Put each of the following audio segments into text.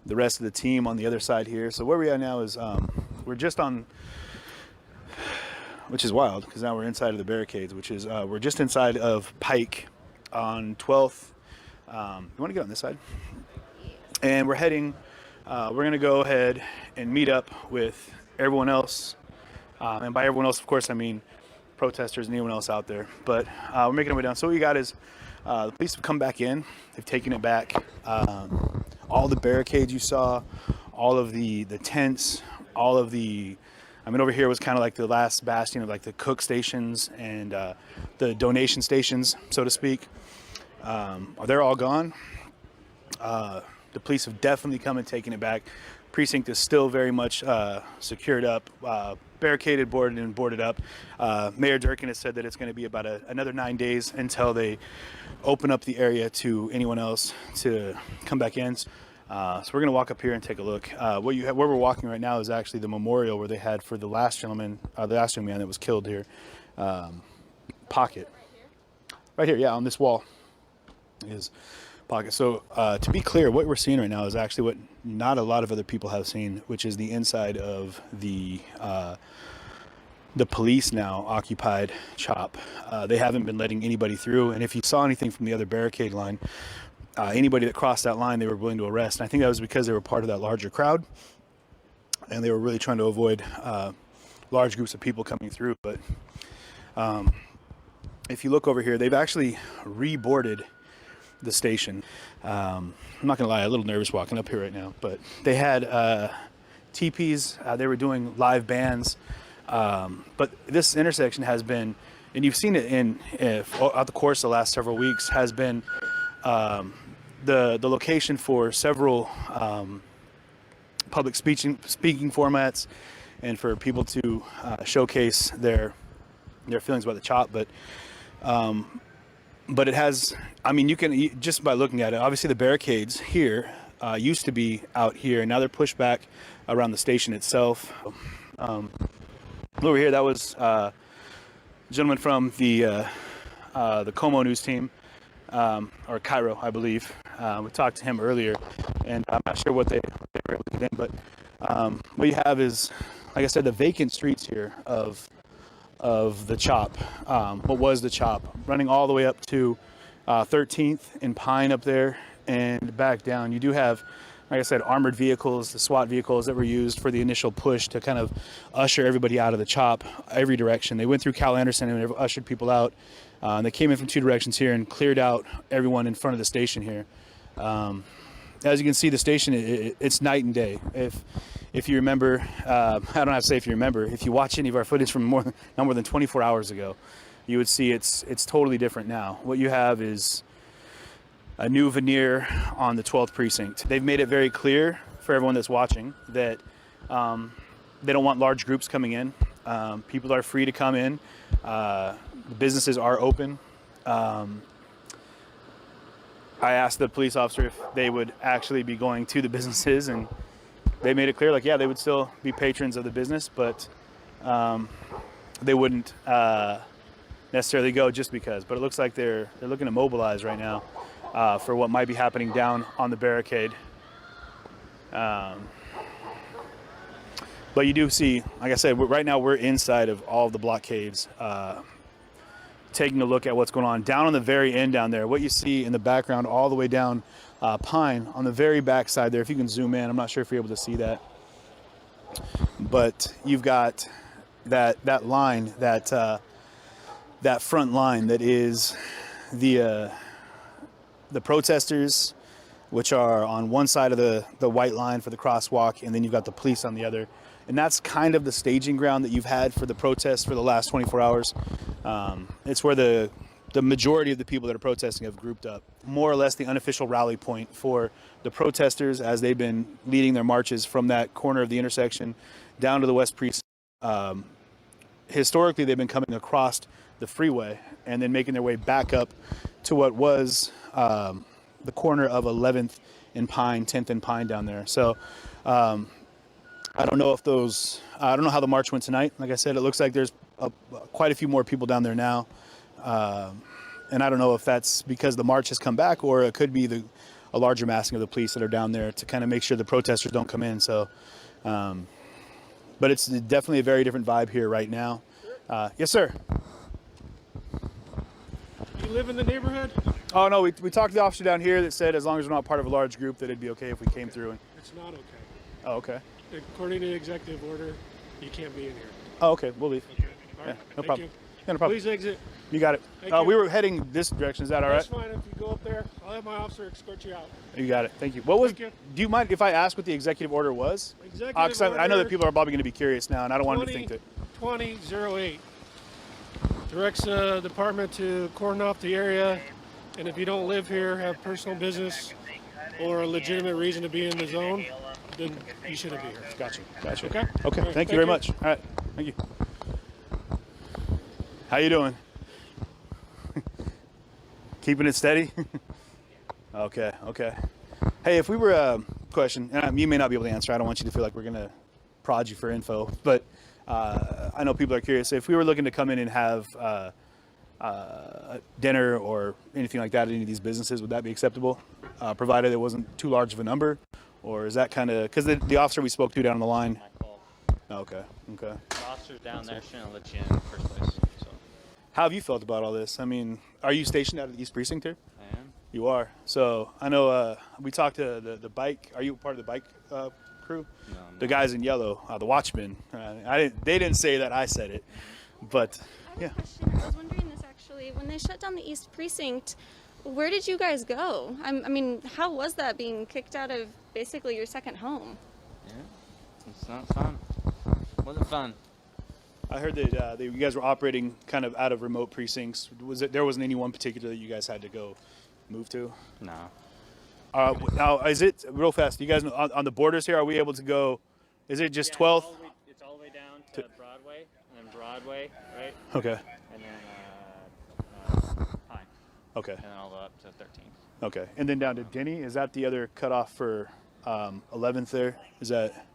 the rest of the team on the other side here. So where we are now is we're just on, which is wild because now we're inside of the barricades, which is we're just inside of Pike on 12th. You want to get on this side? And we're heading, we're going to go ahead and meet up with everyone else. And by everyone else, of course, I mean protesters and anyone else out there. But we're making our way down. So what you got is the police have come back in. They've taken it back. All the barricades you saw, all of the tents, all of the, I mean, over here was kind of like the last bastion of like the cook stations and the donation stations, so to speak. They're all gone. The police have definitely come and taken it back. Precinct is still very much secured up, barricaded, boarded up. Mayor Durkin has said that it's going to be about another 9 days until they open up the area to anyone else to come back in. So we're going to walk up here and take a look. Where we're walking right now is actually the memorial where they had for the last gentleman, the last young man that was killed here. Pocket. Right here, yeah, on this wall is Pocket. So to be clear, what we're seeing right now is actually what not a lot of other people have seen, which is the inside of the police now occupied CHOP. They haven't been letting anybody through, and if you saw anything from the other barricade line, anybody that crossed that line, they were willing to arrest. And I think that was because they were part of that larger crowd, and they were really trying to avoid large groups of people coming through. But if you look over here, they've actually reboarded the station. I'm not gonna lie, I'm a little nervous walking up here right now, but they had teepees, they were doing live bands, but this intersection has been, and you've seen it out the course of the last several weeks, has been the location for several public speaking formats and for people to showcase their feelings about the CHOP. But it has, I mean, you can, just by looking at it, obviously the barricades here used to be out here, and now they're pushed back around the station itself. Over here, that was a gentleman from the Como News team, or Cairo, I believe. We talked to him earlier, and I'm not sure what they were able to get in, but what you have is, like I said, the vacant streets here of the CHOP, what was the CHOP, running all the way up to 13th and Pine up there and back down. You do have, like I said, armored vehicles, the SWAT vehicles that were used for the initial push to kind of usher everybody out of the CHOP every direction. They went through Cal Anderson and ushered people out. They came in from two directions here and cleared out everyone in front of the station here. As you can see, the station, it's night and day. If you remember, I don't have to say if you remember, if you watch any of our footage from not more than 24 hours ago, you would see it's totally different now. What you have is a new veneer on the 12th precinct. They've made it very clear for everyone that's watching that they don't want large groups coming in. People are free to come in. The businesses are open. I asked the police officer if they would actually be going to the businesses, and they made it clear, like, yeah, they would still be patrons of the business, but they wouldn't necessarily go just because. But it looks like they're looking to mobilize right now for what might be happening down on the barricade. But you do see, like I said, right now we're inside of all of the blockades, taking a look at what's going on down on the very end down there. What you see in the background all the way down Pine on the very back side there, if you can zoom in, I'm not sure if you're able to see that, but you've got that line, that front line that is the protesters, which are on one side of the white line for the crosswalk, and then you've got the police on the other. And that's kind of the staging ground that you've had for the protests for the last 24 hours. It's where the majority of the people that are protesting have grouped up. More or less the unofficial rally point for the protesters as they've been leading their marches from that corner of the intersection down to the West Precinct. Historically, they've been coming across the freeway and then making their way back up to what was the corner of 11th and Pine, 10th and Pine down there. So I don't know if I don't know how the march went tonight. Like I said, it looks like there's quite a few more people down there now. And I don't know if that's because the march has come back, or it could be a larger massing of the police that are down there to kind of make sure the protesters don't come in. So, but it's definitely a very different vibe here right now. Yes, sir. You live in the neighborhood? Oh, no, we talked to the officer down here that said as long as we're not part of a large group that it'd be okay if we came through. It's not okay. Oh, okay. According to the executive order, you can't be in here. Oh, okay, we'll leave. Okay. All right. Yeah, no Thank problem. you. Yeah, no problem. Please exit. You got it. Thank you. We were heading this direction. Is that all right? That's fine. If you go up there, I'll have my officer escort you out. You got it. Thank you. What was? Thank you. Do you mind if I ask what the executive order was? Executive 'Cause I know that order people are probably going to be curious now, and I don't want them to think that. 2008 directs the department to cordon off the area, and if you don't live here, have personal business, or a legitimate reason to be in the zone, then you shouldn't be here. Gotcha. Gotcha. Okay. Okay. All right, Thank you very much. All right. Thank you. How you doing? Keeping it steady? Okay. Okay. Hey, if we were question, and you may not be able to answer. I don't want you to feel like we're gonna prod you for info, but I know people are curious. If we were looking to come in and have dinner or anything like that at any of these businesses, would that be acceptable, provided it wasn't too large of a number? Or is that kind of, because the officer we spoke to down the line. My call. Okay, okay. The officers down there shouldn't let you in the first place. So How have you felt about all this? I mean, are you stationed out of the East Precinct here? I am. You are. So I know we talked to the bike. Are you part of the bike crew? No, The guys in yellow, the watchmen. They didn't say that. I said it, but I yeah. have a question. I was wondering this actually. When they shut down the East Precinct, where did you guys go? I mean, how was that being kicked out of basically your second home? Yeah. It's not fun. Wasn't fun. I heard that you guys were operating kind of out of remote precincts. There wasn't any one particular that you guys had to go move to? No. Now, is it real fast? You guys on the borders here? Are we able to go? Is it just 12th? It's all the way down to Broadway, and then Broadway, right? Okay. And then Pine, Okay. and then all the way up to 13th. Okay. And then down to Denny. Is that the other cutoff for 11th? There is that.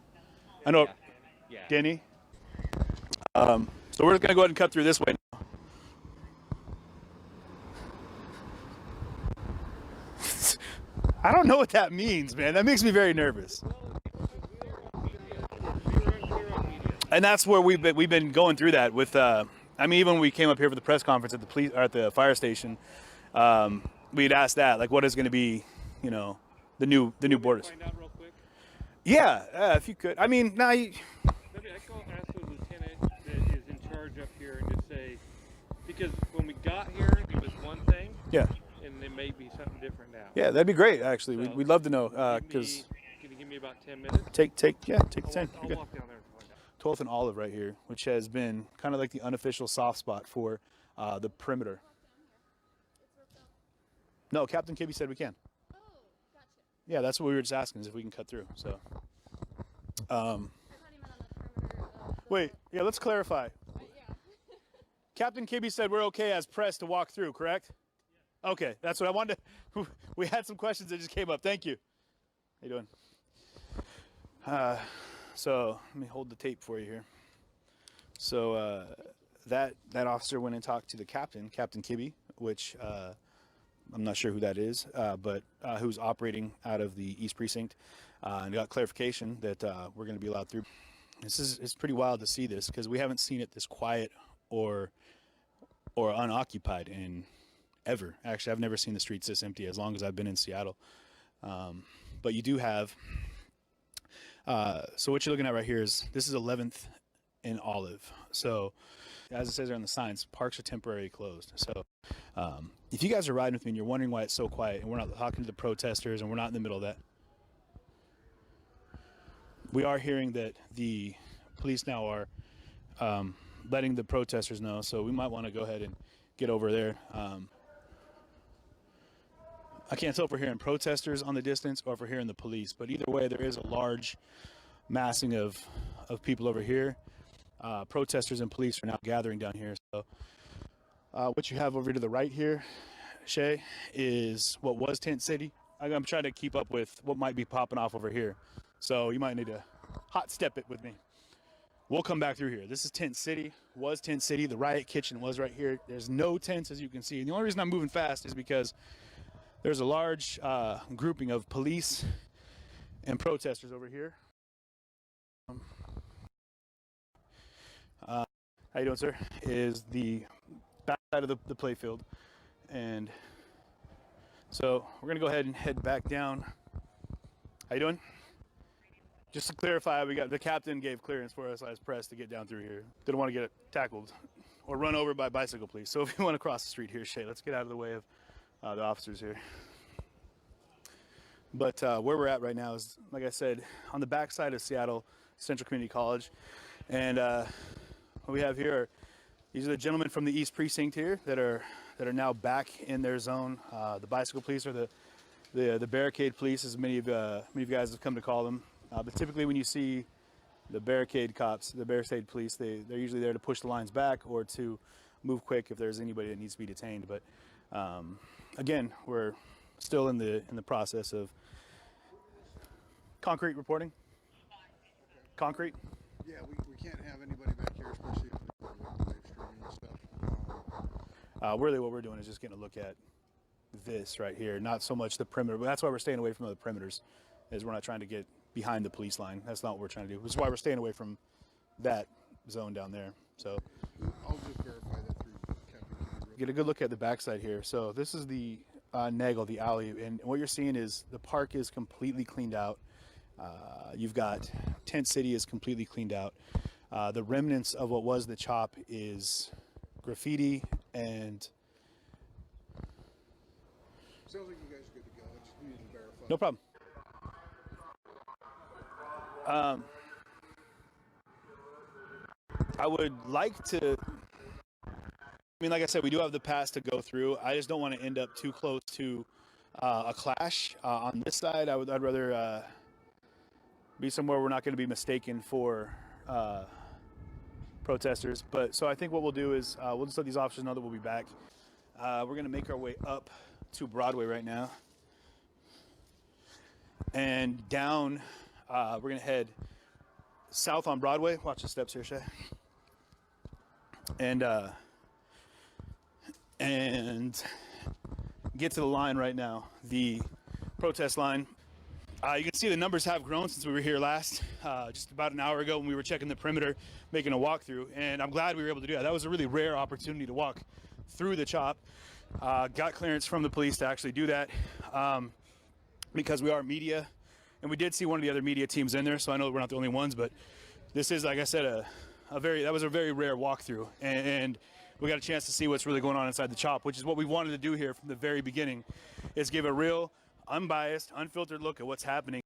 I know. Yeah. Denny. So we're just gonna go ahead and cut through this way now. I don't know what that means, man. That makes me very nervous. And that's where we've been going through that with. I mean, even when we came up here for the press conference at the police or at the fire station, we'd asked that, like, what is going to be, you know, the new borders. Find out real quick. Yeah, if you could. I mean, now. Maybe I call ask the lieutenant that is in charge up here and just say, because when we got here, it was one thing. Yeah. And it may be something different now. Yeah, that'd be great. Actually, So, we'd love to know Can because you give me about 10 minutes? take the 10. I'll You're good. walk down there and find out. 12th and Olive right here, which has been kind of like the unofficial soft spot for the perimeter. No, Captain Kibbe said we can. Oh, gotcha. Yeah, that's what we were just asking, is if we can cut through. So, I thought he meant on the perimeter of wait, yeah, let's clarify. yeah. Captain Kibbe said we're okay as press to walk through, correct? Okay, that's what I wanted to. We had some questions that just came up. Thank you. How you doing? So let me hold the tape for you here. So that officer went and talked to the captain, Captain Kibbe, which I'm not sure who that is, but who's operating out of the East Precinct, and got clarification that we're going to be allowed through. It's pretty wild to see this because we haven't seen it this quiet or unoccupied in ever. Actually, I've never seen the streets this empty as long as I've been in Seattle. But you do have. So what you're looking at right here is this is 11th and Olive. So as it says there on the signs, parks are temporarily closed. So if you guys are riding with me and you're wondering why it's so quiet and we're not talking to the protesters and we're not in the middle of that, we are hearing that the police now are letting the protesters know. So we might want to go ahead and get over there. I can't tell if we're hearing protesters on the distance or if we're hearing the police, but either way, there is a large massing of people over here. Protesters and police are now gathering down here. So what you have over to the right here, Shay, is what was Tent City. I'm trying to keep up with what might be popping off over here. So you might need to hot step it with me. We'll come back through here. This is Tent City, was Tent City. The riot kitchen was right here. There's no tents, as you can see. And the only reason I'm moving fast is because There's a large grouping of police and protesters over here. How you doing, sir? Is the back side of the playfield, and so we're gonna go ahead and head back down. How you doing? Just to clarify, we got the captain gave clearance for us as press to get down through here. Didn't want to get tackled or run over by bicycle police. So if you want to cross the street here, Shay, let's get out of the way of the officers here. But where we're at right now is, like I said, on the backside of Seattle Central Community College, and what we have here are, these are the gentlemen from the East Precinct here that are now back in their zone. The bicycle police, or the barricade police, as many of you guys have come to call them. But typically, when you see the barricade cops, the barricade police, they're usually there to push the lines back or to move quick if there's anybody that needs to be detained. But again, we're still in the process of concrete reporting. Concrete. Yeah, we can't have anybody back here, especially if they're live streaming and stuff. Really, what we're doing is just getting a look at this right here, not so much the perimeter. But that's why we're staying away from the perimeters, is we're not trying to get behind the police line. That's not what we're trying to do. Which is why we're staying away from that zone down there. So I'll just verify that through Captain Kennedy. get a good look at the backside here. So this is the Nagel, the alley, and what you're seeing is the park is completely cleaned out. You've got Tent City is completely cleaned out. The remnants of what was the CHOP is graffiti and. Sounds like you guys are good to go. I just needed to verify. No problem. I would like to, like I said, we do have the pass to go through. I just don't want to end up too close to a clash on this side. I'd rather be somewhere we're not going to be mistaken for protesters. But so I think what we'll do is we'll just let these officers know that we'll be back. We're going to make our way up to Broadway right now, and down. We're going to head south on Broadway. Watch the steps here, Shay. And get to the line right now, the protest line. You can see the numbers have grown since we were here last, just about an hour ago when we were checking the perimeter, making a walkthrough. And I'm glad we were able to do that. That was a really rare opportunity to walk through the CHOP. Got clearance from the police to actually do that because we are media. And we did see one of the other media teams in there, so I know we're not the only ones, but this is, like I said, that was a very rare walkthrough, and we got a chance to see what's really going on inside the CHOP, which is what we wanted to do here from the very beginning, is give a real, unbiased, unfiltered look at what's happening.